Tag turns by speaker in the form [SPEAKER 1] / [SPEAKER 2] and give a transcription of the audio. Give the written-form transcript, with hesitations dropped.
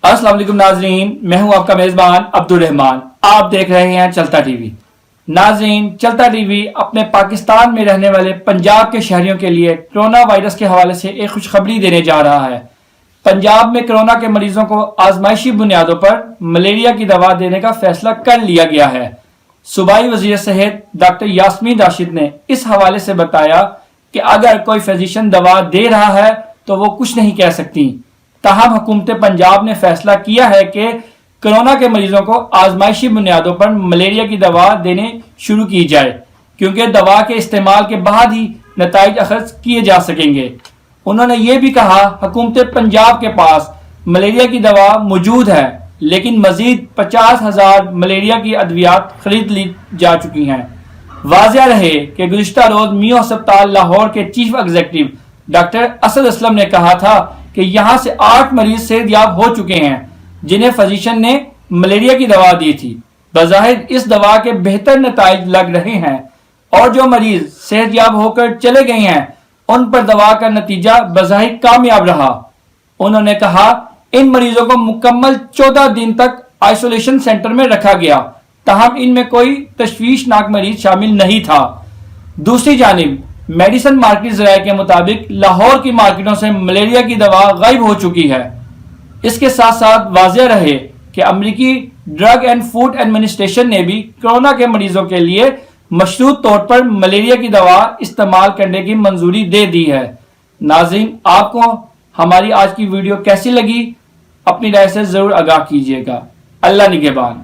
[SPEAKER 1] السلام علیکم ناظرین، میں ہوں آپ کا میزبان عبدالرحمان۔ آپ دیکھ رہے ہیں چلتا ٹی وی۔ ناظرین، چلتا ٹی وی اپنے پاکستان میں رہنے والے پنجاب کے شہریوں کے لیے کرونا وائرس کے حوالے سے ایک خوشخبری دینے جا رہا ہے۔ پنجاب میں کرونا کے مریضوں کو آزمائشی بنیادوں پر ملیریا کی دوا دینے کا فیصلہ کر لیا گیا ہے۔ صوبائی وزیر صحت ڈاکٹر یاسمین راشد نے اس حوالے سے بتایا کہ اگر کوئی فزیشین دوا دے رہا ہے تو وہ کچھ نہیں کہہ سکتی، تاہم حکومت پنجاب نے فیصلہ کیا ہے کہ کرونا کے مریضوں کو آزمائشی بنیادوں پر ملیریا کی دوا دینے شروع کی جائے، کیونکہ دوا کے استعمال کے بعد ہی نتائج اخذ کیے جا سکیں گے۔ انہوں نے یہ بھی کہا حکومت پنجاب کے پاس ملیریا کی دوا موجود ہے، لیکن مزید 50,000 ملیریا کی ادویات خرید لی جا چکی ہیں۔ واضح رہے کہ گزشتہ روز میو ہسپتال لاہور کے chief executive doctor Asad Aslam نے کہا تھا کہ یہاں سے 8 مریض صحت یاب ہو چکے ہیں جنہیں فزیشین نے ملیریا کی دوا دی تھی۔ بظاہر اس دوا کے بہتر نتائج لگ رہے ہیں، اور جو مریض صحت یاب ہو کر چلے گئے ہیں ان پر دوا کا نتیجہ بظاہر کامیاب رہا۔ انہوں نے کہا ان مریضوں کو مکمل 14 دن تک آئسولیشن سینٹر میں رکھا گیا، تاہم ان میں کوئی تشویشناک مریض شامل نہیں تھا۔ دوسری جانب میڈیسن مارکیٹ ذرائع کے مطابق لاہور کی مارکیٹوں سے ملیریا کی دوا غائب ہو چکی ہے۔ اس کے ساتھ ساتھ واضح رہے کہ امریکی ڈرگ اینڈ فوڈ ایڈمنسٹریشن نے بھی کرونا کے مریضوں کے لیے مشروط طور پر ملیریا کی دوا استعمال کرنے کی منظوری دے دی ہے۔ ناظرین، آپ کو ہماری آج کی ویڈیو کیسی لگی؟ اپنی رائے سے ضرور آگاہ کیجیے گا۔ اللہ نگہبان۔